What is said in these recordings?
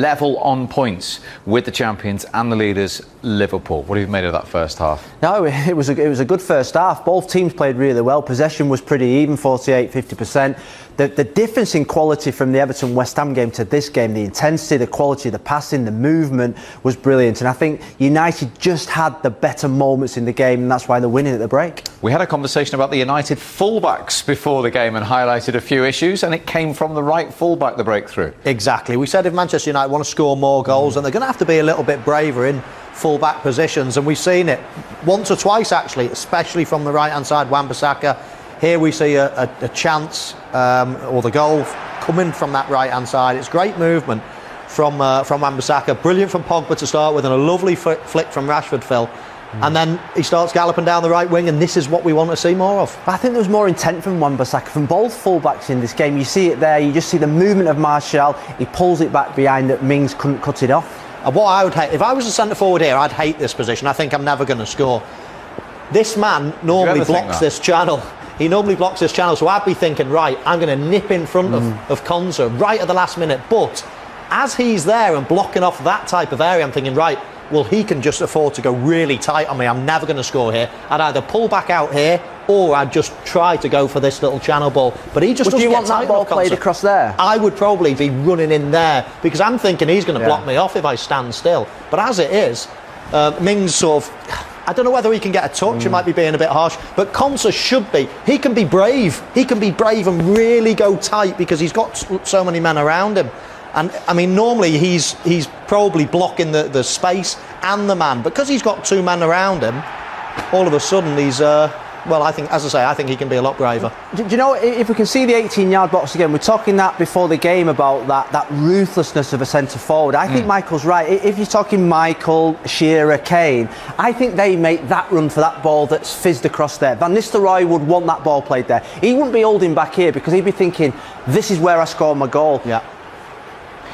level on points with the champions and the leaders, Liverpool. What have you made of that first half? No, it was a good first half. Both teams played really well. Possession was pretty even, 48-50%. The difference in quality from the Everton-West Ham game to this game, the intensity, the quality, the passing, the movement was brilliant. And I think United just had the better moments in the game, and that's why they're winning at the break. We had a conversation about the United fullbacks before the game and highlighted a few issues, and it came from the right fullback, the breakthrough. Exactly. We said if Manchester United want to score more goals, then they're going to have to be a little bit braver in full-back positions, and we've seen it once or twice actually, especially from the right-hand side, Wan-Bissaka. Here we see a chance, or the goal coming from that right-hand side. It's great movement from Wan-Bissaka. Brilliant from Pogba to start with, and a lovely flick from Rashford, Phil. And then he starts galloping down the right wing, and this is what we want to see more of. I think there was more intent from Wan-Bissaka, from both full-backs in this game. You see it there, you just see the movement of Martial. He pulls it back behind that Mings couldn't cut it off. And what I would hate, if I was a centre-forward here, I'd hate this position. I think I'm never going to score. This man normally blocks this channel. He normally blocks this channel, so I'd be thinking, right, I'm going to nip in front of Konsa right at the last minute. But as he's there and blocking off that type of area, I'm thinking, right, well, he can just afford to go really tight on me. I'm never going to score here. I'd either pull back out here, or I'd just try to go for this little channel ball. But he just doesn't do you get want tight that ball enough, played Konsa. across there? I would probably be running in there, because I'm thinking he's going to block me off if I stand still. But as it is, Mings sort of... I don't know whether he can get a touch, it might be being a bit harsh, but Konsa should be. He can be brave. He can be brave and really go tight because he's got so many men around him. And, I mean, normally he's probably blocking the space and the man. Because he's got two men around him, all of a sudden he's... well, I think, as I say, I think he can be a lot braver. Do you know, if we can see the 18-yard box again, we're talking that before the game about that ruthlessness of a centre-forward. I think Michael's right. If you're talking Michael, Shearer, Kane, I think they make that run for that ball that's fizzed across there. Van Nistelrooy would want that ball played there. He wouldn't be holding back here because he'd be thinking, this is where I score my goal. Yeah.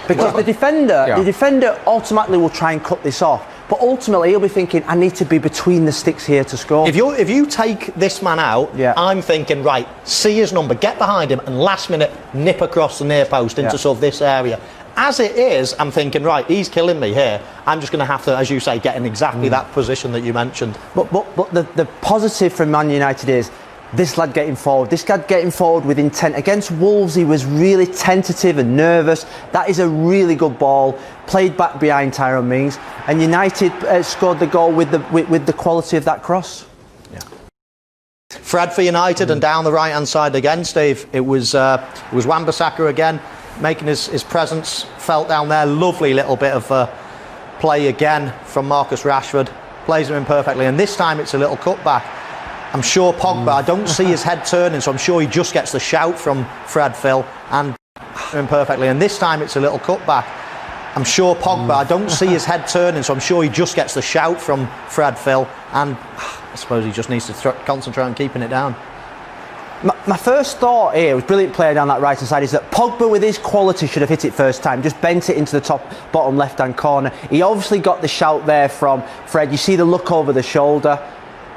Because the defender automatically will try and cut this off. But ultimately, he'll be thinking, I need to be between the sticks here to score. If you take this man out, I'm thinking, right, see his number, get behind him, and last minute nip across the near post into sort of this area. As it is, I'm thinking, right, he's killing me here. I'm just going to have to, as you say, get in exactly that position that you mentioned. But the positive from Man United is this lad getting forward. This lad getting forward with intent. Against Wolves, he was really tentative and nervous. That is a really good ball. Played back behind Tyrone Mings. And United scored the goal with the quality of that cross. Yeah. Fred for United, and down the right-hand side again, Steve. It was Wan-Bissaka again, making his presence felt down there. Lovely little bit of play again from Marcus Rashford. Plays him in perfectly. And this time it's a little cutback. I'm sure Pogba, I don't see his head turning, so I'm sure he just gets the shout from Fred, Phil, and imperfectly. And this time it's a little cutback. I'm sure Pogba, I don't see his head turning, so I'm sure he just gets the shout from Fred, Phil, and I suppose he just needs to concentrate on keeping it down. My first thought here was brilliant player down that right hand side is that Pogba with his quality should have hit it first time, just bent it into the bottom left hand corner. He obviously got the shout there from Fred. You see the look over the shoulder.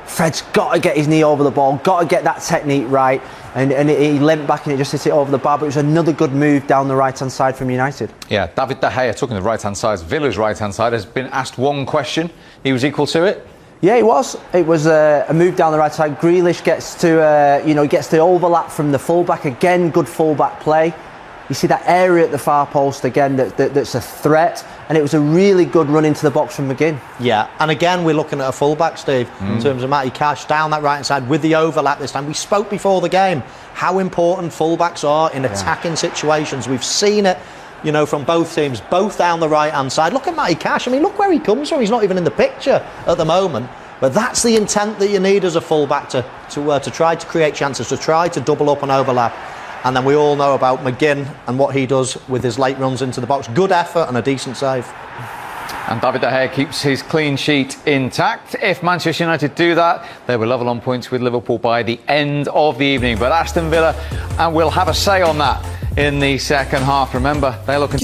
Fred's got to get his knee over the ball, got to get that technique right, and he leant back and it just hit it over the bar. But it was another good move down the right-hand side from United. Yeah, David De Gea, talking the right-hand side, Villa's right-hand side, has been asked one question. He was equal to it. Yeah, he was. It was a move down the right side. Grealish gets to, gets the overlap from the fullback again. Good fullback play. You see that area at the far post again that's a threat, and it was a really good run into the box from McGinn. Yeah, and again we're looking at a fullback, Steve, in terms of Matty Cash down that right hand side with the overlap this time. We spoke before the game how important fullbacks are in attacking situations. We've seen it, from both teams, both down the right hand side. Look at Matty Cash. I mean, look where he comes from. He's not even in the picture at the moment. But that's the intent that you need as a fullback to try to create chances, to try to double up and overlap. And then we all know about McGinn and what he does with his late runs into the box. Good effort and a decent save. And David De Gea keeps his clean sheet intact. If Manchester United do that, they will level on points with Liverpool by the end of the evening. But Aston Villa will have a say on that in the second half. Remember, they're looking...